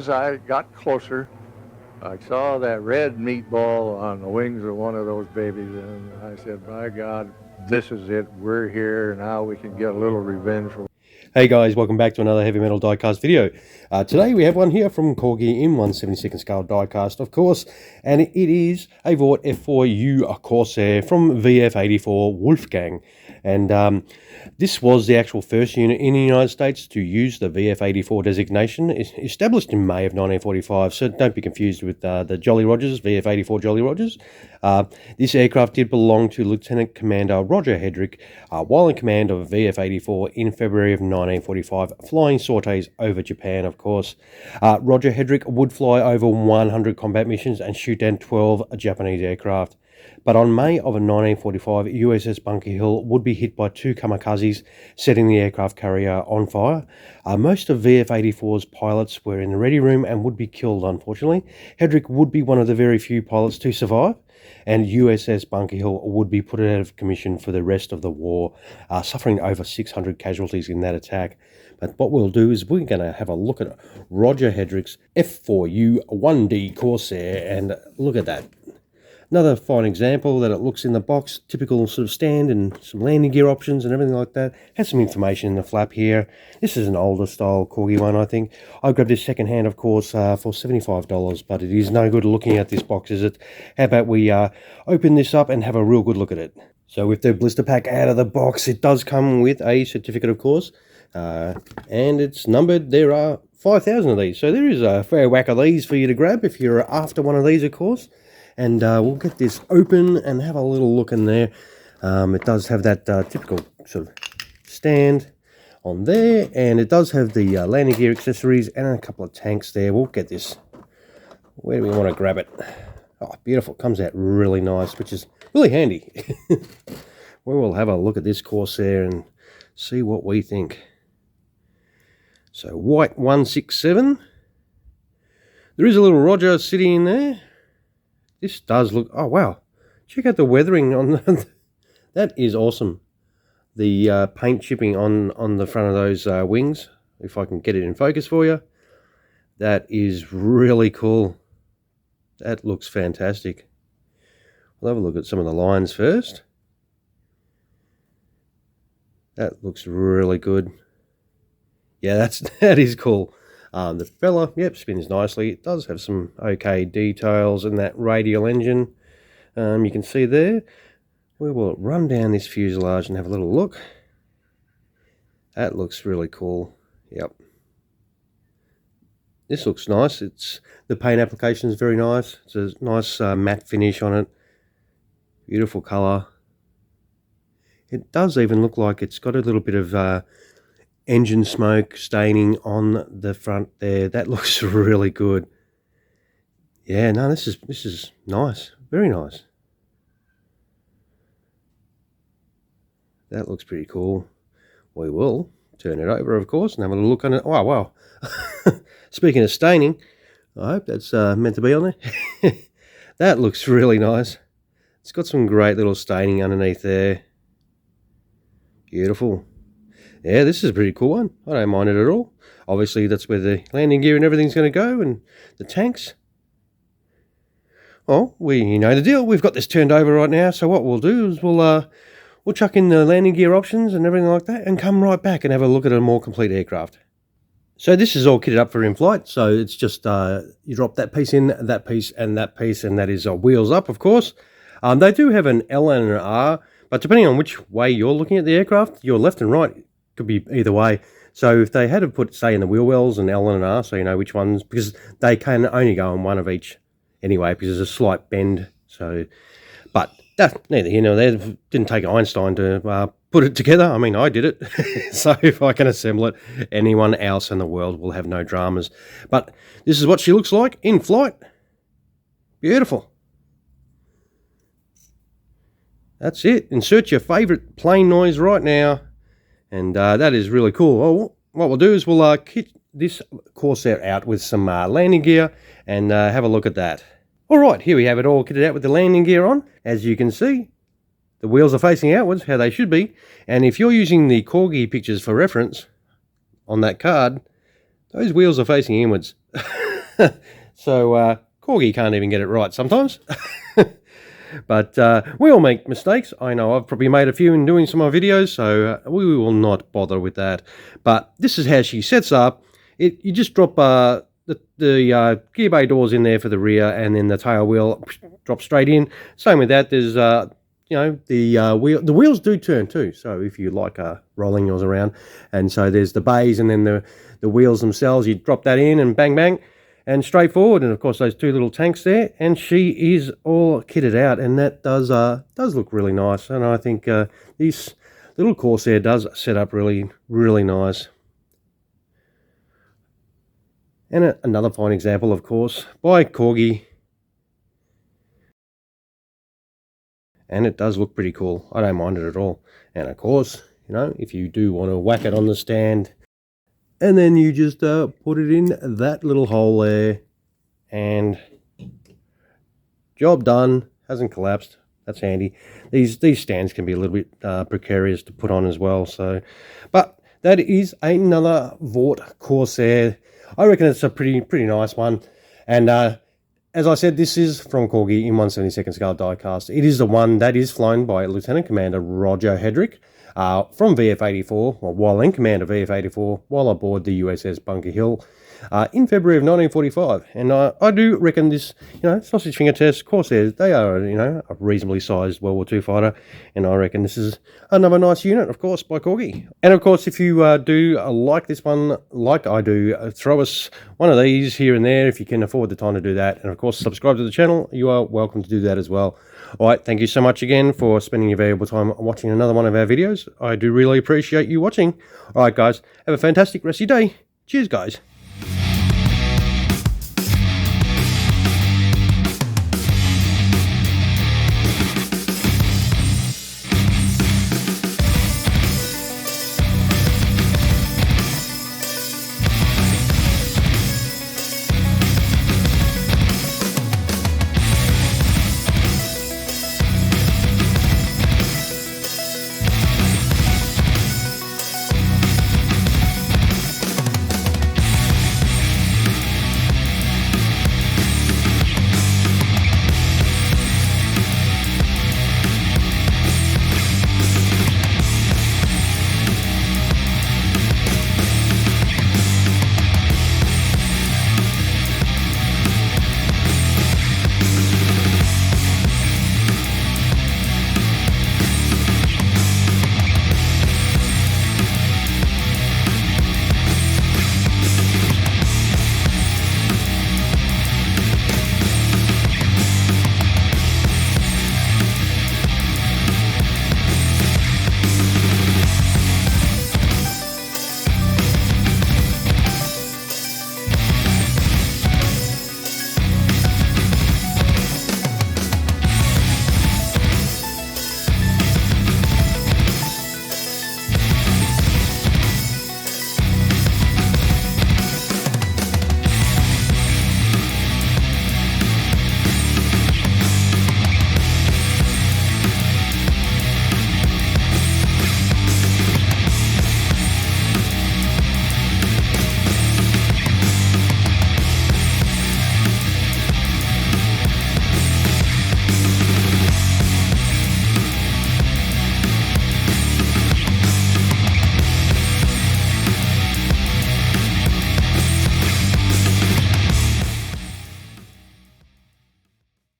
as I got closer, I saw that red meatball on the wings of one of those babies, and I said, by God, this is it. We're here. Now we can get a little revenge for. Hey guys, welcome back to another Heavy Metal Diecast video. Today we have one here from Corgi in 1/72 scale diecast, of course, and it is a Vought F4U Corsair from VF-84 Wolfgang. And this was the actual first unit in the United States to use the VF-84 designation, established in May of 1945, so don't be confused with the Jolly Rogers, VF-84 Jolly Rogers. This aircraft did belong to Lieutenant Commander Roger Hedrick while in command of VF-84 in February of 1945, flying sorties over Japan, of course. Roger Hedrick would fly over 100 combat missions and shoot down 12 Japanese aircraft. But on May of 1945, USS Bunker Hill would be hit by 2 kamikazes, setting the aircraft carrier on fire. Most of VF-84's pilots were in the ready room and would be killed, unfortunately. Hedrick would be one of the very few pilots to survive, and USS Bunker Hill would be put out of commission for the rest of the war, suffering over 600 casualties in that attack. But what we'll do is we're going to have a look at Roger Hedrick's F4U-1D Corsair, and look at that. Another fine example that it looks in the box, typical sort of stand and some landing gear options and everything like that. Has some information in the flap here. This is an older style Corgi one, I think. I grabbed this second hand, of course, for $75, but it is no good looking at this box, is it? How about we open this up and have a real good look at it. So with the blister pack out of the box, it does come with a certificate, of course, and it's numbered. There are 5,000 of these, so there is a fair whack of these for you to grab if you're after one of these, of course. And we'll get this open and have a little look in there. It does have that typical sort of stand on there, and it does have the landing gear accessories and a couple of tanks there. We'll get this. Where do we want to grab it? Oh, beautiful. Comes out really nice, which is really handy. We will have a look at this Corsair and see what we think. So, white 167. There is a little Roger sitting in there. This does look, oh wow, check out the weathering on the, that is awesome. The paint chipping on the front of those wings, if I can get it in focus for you. That is really cool. That looks fantastic. We'll have a look at some of the lines first. That looks really good. Yeah, that is cool. The propeller, yep, spins nicely. It does have some okay details in that radial engine. You can see there. We will run down this fuselage and have a little look. That looks really cool. Yep. This looks nice. The paint application is very nice. It's a nice matte finish on it. Beautiful colour. It does even look like it's got a little bit of engine smoke staining on the front there. That looks really good. Yeah, no, this is nice. Very nice. That looks pretty cool. We will turn it over, of course, and have a little look on it. Oh, wow. Speaking of staining, I hope that's meant to be on there. That looks really nice. It's got some great little staining underneath there. Beautiful. Yeah, this is a pretty cool one. I don't mind it at all. Obviously, that's where the landing gear and everything's going to go, and the tanks. Well, you know the deal. We've got this turned over right now, so what we'll do is we'll chuck in the landing gear options and everything like that, and come right back and have a look at a more complete aircraft. So this is all kitted up for in-flight, so it's just you drop that piece in, that piece, and that is wheels up, of course. They do have an L and an R, but depending on which way you're looking at the aircraft, your left and right could be either way. So if they had to put, say, in the wheel wells and L and R, so you know which ones, because they can only go on one of each anyway, because there's a slight bend. So, but that neither here nor there. Didn't take Einstein to put it together. I mean, I did it. So if I can assemble it, anyone else in the world will have no dramas. But this is what she looks like in flight. Beautiful. That's it. Insert your favourite plane noise right now. And that is really cool. Well, what we'll do is we'll kit this Corsair out with some landing gear and have a look at that. All right, here we have it all kitted out with the landing gear on. As you can see, the wheels are facing outwards, how they should be. And if you're using the Corgi pictures for reference on that card, those wheels are facing inwards. So Corgi can't even get it right sometimes. But we all make mistakes. I know I've probably made a few in doing some of my videos, so we will not bother with that. But this is how she sets up. You just drop the gear bay doors in there for the rear, and then the tail wheel drops straight in. Same with that. There's you know, the wheels do turn too. So if you like rolling yours around, and so there's the bays and then the wheels themselves. You drop that in and bang bang. And straight forward, and of course those two little tanks there, and she is all kitted out, and that does look really nice. And I think this little Corsair does set up really, really nice. And another fine example, of course, by Corgi, and it does look pretty cool. I don't mind it at all. And of course, you know, if you do want to whack it on the stand, and then you just put it in that little hole there, and job done. Hasn't collapsed. That's handy. These stands can be a little bit precarious to put on as well. So, but that is another Vought Corsair. I reckon it's a pretty nice one. And as I said, this is from Corgi in 1/72 scale diecast. It is the one that is flown by Lieutenant Commander Roger Hedrick. From VF-84, or while in command of VF-84, while aboard the USS Bunker Hill in February of 1945. And I do reckon this, you know, sausage finger test Corsairs, they are, you know, a reasonably sized World War II fighter, and I reckon this is another nice unit, of course, by Corgi. And of course, if you do like this one, like I do, throw us one of these here and there if you can afford the time to do that. And of course, subscribe to the channel. You are welcome to do that as well. All right, thank you so much again for spending your valuable time watching another one of our videos. I do really appreciate you watching. All right, guys, have a fantastic rest of your day. Cheers, guys.